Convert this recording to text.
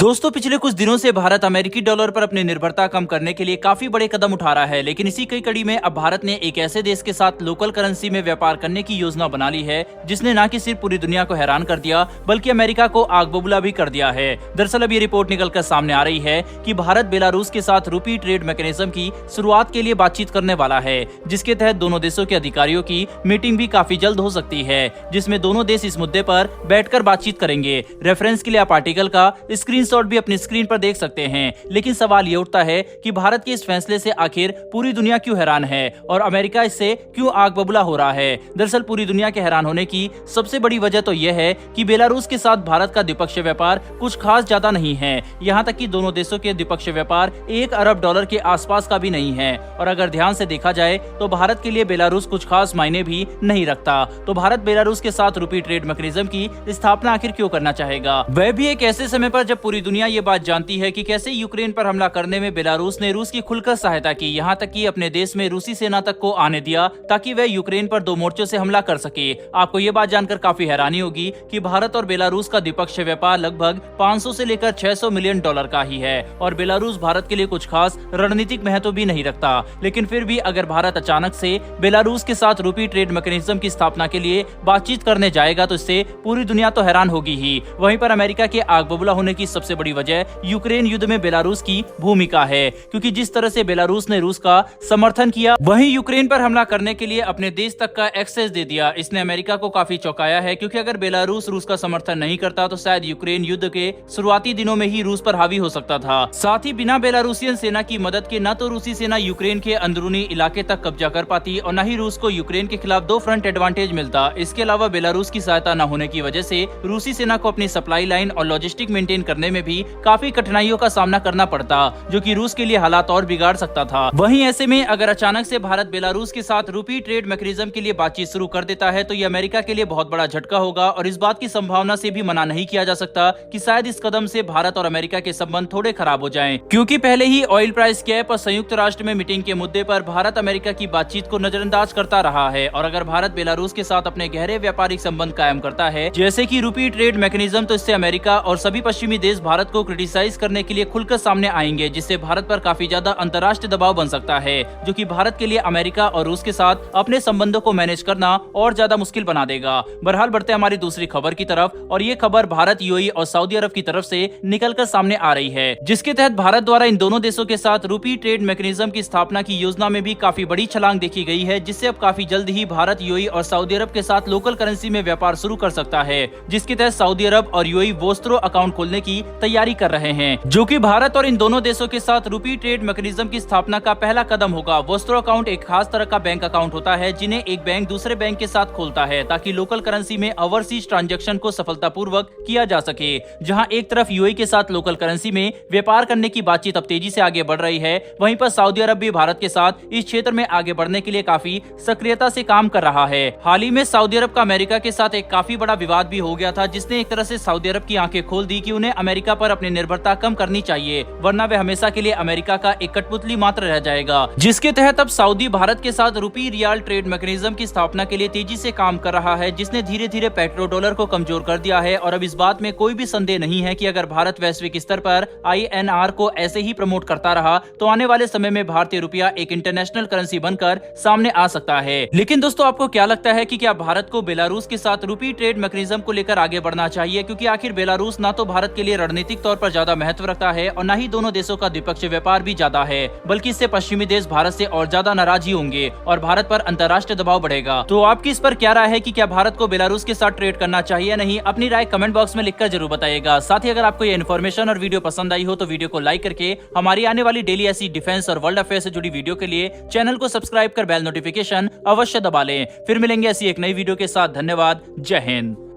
दोस्तों पिछले कुछ दिनों से भारत अमेरिकी डॉलर पर अपनी निर्भरता कम करने के लिए काफी बड़े कदम उठा रहा है, लेकिन इसी कई कड़ी में अब भारत ने एक ऐसे देश के साथ लोकल करेंसी में व्यापार करने की योजना बना ली है जिसने न कि सिर्फ पूरी दुनिया को हैरान कर दिया बल्कि अमेरिका को आग बबूला भी कर दिया है। दरअसल अब ये रिपोर्ट निकलकर सामने आ रही है कि भारत बेलारूस के साथ रूपी ट्रेड मैकेनिज्म की शुरुआत के लिए बातचीत करने वाला है, जिसके तहत दोनों देशों के अधिकारियों की मीटिंग भी काफी जल्द हो सकती है, जिसमें दोनों देश इस मुद्दे पर बैठकर बातचीत करेंगे। रेफरेंस के लिए आप आर्टिकल का स्क्रीनशॉट भी अपनी स्क्रीन पर देख सकते हैं। लेकिन सवाल ये उठता है कि भारत के इस फैसले से आखिर पूरी दुनिया क्यों हैरान है और अमेरिका इससे क्यों आग बबूला हो रहा है। दरअसल पूरी दुनिया के हैरान होने की सबसे बड़ी वजह तो यह है कि बेलारूस के साथ भारत का द्विपक्षीय व्यापार कुछ खास ज्यादा नहीं है। यहाँ तक कि दोनों देशों के द्विपक्षीय व्यापार $1 अरब के आसपास का भी नहीं है। और अगर ध्यान से देखा जाए तो भारत के लिए बेलारूस कुछ खास मायने भी नहीं रखता। तो भारत बेलारूस के साथ रूपी ट्रेड मैकेनिज्म की स्थापना आखिर क्यों करना चाहेगा, वह भी एक ऐसे समय पर जब पूरी दुनिया ये बात जानती है कि कैसे यूक्रेन पर हमला करने में बेलारूस ने रूस की खुलकर सहायता की, यहाँ तक कि अपने देश में रूसी सेना तक को आने दिया ताकि वह यूक्रेन पर 2 मोर्चों से हमला कर सके। आपको ये बात जानकर काफी हैरानी होगी कि भारत और बेलारूस का द्विपक्षीय व्यापार लगभग 500 से लेकर $600 मिलियन का ही है और बेलारूस भारत के लिए कुछ खास रणनीतिक महत्व भी नहीं रखता। लेकिन फिर भी अगर भारत अचानक से बेलारूस के साथ रूपी ट्रेड मैकेनिज्म की स्थापना के लिए बातचीत करने जाएगा तो इससे पूरी दुनिया तो हैरान होगी ही। वहीं पर अमेरिका के आग बबूला होने की सबसे बड़ी वजह यूक्रेन युद्ध में बेलारूस की भूमिका है, क्योंकि जिस तरह से बेलारूस ने रूस का समर्थन किया वहीं यूक्रेन पर हमला करने के लिए अपने देश तक का एक्सेस दे दिया। इसने अमेरिका को काफी चौंकाया है, क्योंकि अगर बेलारूस रूस का समर्थन नहीं करता तो शायद यूक्रेन युद्ध के शुरुआती दिनों में ही रूस पर हावी हो सकता था। साथ ही बिना बेलारूसियन सेना की मदद के न तो रूसी सेना यूक्रेन के अंदरूनी इलाके तक कब्जा कर पाती और न ही रूस को यूक्रेन के खिलाफ 2 फ्रंट एडवांटेज मिलता। इसके अलावा बेलारूस की सहायता न होने की वजह से रूसी सेना को अपनी सप्लाई लाइन और लॉजिस्टिक मेंटेन करने में भी काफी कठिनाइयों का सामना करना पड़ता, जो कि रूस के लिए हालात और बिगाड़ सकता था। वहीं ऐसे में अगर अचानक से भारत बेलारूस के साथ रूपी ट्रेड मैकेनिज्म के लिए बातचीत शुरू कर देता है तो ये अमेरिका के लिए बहुत बड़ा झटका होगा और इस बात की संभावना से भी मना नहीं किया जा सकता कि शायद इस कदम से भारत और अमेरिका के संबंध थोड़े खराब हो जाएं, क्योंकि पहले ही ऑयल प्राइस कैप और संयुक्त राष्ट्र में मीटिंग के मुद्दे पर भारत अमेरिका की बातचीत को नजरअंदाज करता रहा है। और अगर भारत बेलारूस के साथ अपने गहरे व्यापारिक संबंध कायम करता है जैसे की रूपी ट्रेड मैकेनिज्म, तो इससे अमेरिका और सभी पश्चिमी देश भारत को क्रिटिसाइज करने के लिए खुलकर सामने आएंगे, जिससे भारत पर काफी ज्यादा अंतर्राष्ट्रीय दबाव बन सकता है, जो कि भारत के लिए अमेरिका और रूस के साथ अपने संबंधों को मैनेज करना और ज्यादा मुश्किल बना देगा। बहरहाल बढ़ते हमारी दूसरी खबर की तरफ, और ये खबर भारत, यूएई और सऊदी अरब की तरफ से निकलकर सामने आ रही है, जिसके तहत भारत द्वारा इन दोनों देशों के साथ रूपी ट्रेड मैकेनिज्म की स्थापना की योजना में भी काफी बड़ी छलांग देखी गई है, जिससे अब काफी जल्द ही भारत, यूएई और सऊदी अरब के साथ लोकल करेंसी में व्यापार शुरू कर सकता है, जिसके तहत सऊदी अरब और यूएई वोस्त्रो अकाउंट खोलने की तैयारी कर रहे हैं, जो कि भारत और इन दोनों देशों के साथ रूपी ट्रेड मैकेनिज्म की स्थापना का पहला कदम होगा। वोस्त्रो अकाउंट एक खास तरह का बैंक अकाउंट होता है जिन्हें एक बैंक दूसरे बैंक के साथ खोलता है ताकि लोकल करेंसी में ओवरसीज ट्रांजैक्शन को सफलतापूर्वक किया जा सके। जहां एक तरफ यूएई के साथ लोकल करेंसी में व्यापार करने की बातचीत अब तेजी से आगे बढ़ रही है, वहीं पर सऊदी अरब भी भारत के साथ इस क्षेत्र में आगे बढ़ने के लिए काफी सक्रियता से काम कर रहा है। हाल ही में सऊदी अरब का अमेरिका के साथ एक काफी बड़ा विवाद भी हो गया था, जिसने एक तरह से सऊदी अरब की आंखें खोल दी कि उन्हें अमेरिका पर अपनी निर्भरता कम करनी चाहिए, वरना वे हमेशा के लिए अमेरिका का एक कठपुतली मात्र रह जाएगा। जिसके तहत अब सऊदी भारत के साथ रूपी रियाल ट्रेड मैकेनिज्म की स्थापना के लिए तेजी से काम कर रहा है, जिसने धीरे धीरे पेट्रो डॉलर को कमजोर कर दिया है। और अब इस बात में कोई भी संदेह नहीं है कि अगर भारत वैश्विक स्तर पर INR को ऐसे ही प्रमोट करता रहा तो आने वाले समय में भारतीय रुपया एक इंटरनेशनल करेंसी बनकर सामने आ सकता है। लेकिन दोस्तों आपको क्या लगता है कि क्या भारत को बेलारूस के साथ रूपी ट्रेड मैकेनिज्म को लेकर आगे बढ़ना चाहिए, क्योंकि आखिर बेलारूस ना तो भारत के लिए रणनीतिक तौर पर ज्यादा महत्व रखता है और न ही दोनों देशों का द्विपक्षीय व्यापार भी ज्यादा है, बल्कि इससे पश्चिमी देश भारत से और ज्यादा नाराज ही होंगे और भारत पर अंतर्राष्ट्रीय दबाव बढ़ेगा। तो आपकी इस पर क्या राय है कि क्या भारत को बेलारूस के साथ ट्रेड करना चाहिए या नहीं? अपनी राय कमेंट बॉक्स में लिखकर जरूर बताइएगा। साथ ही अगर आपको ये इन्फॉर्मेशन और वीडियो पसंद आई हो तो वीडियो को लाइक करके हमारी आने वाली डेली ऐसी डिफेंस और वर्ल्ड अफेयर से जुड़ी वीडियो के लिए चैनल को सब्सक्राइब कर बेल नोटिफिकेशन अवश्य दबा लें। फिर मिलेंगे ऐसी एक नई वीडियो के साथ। धन्यवाद। जय हिंद।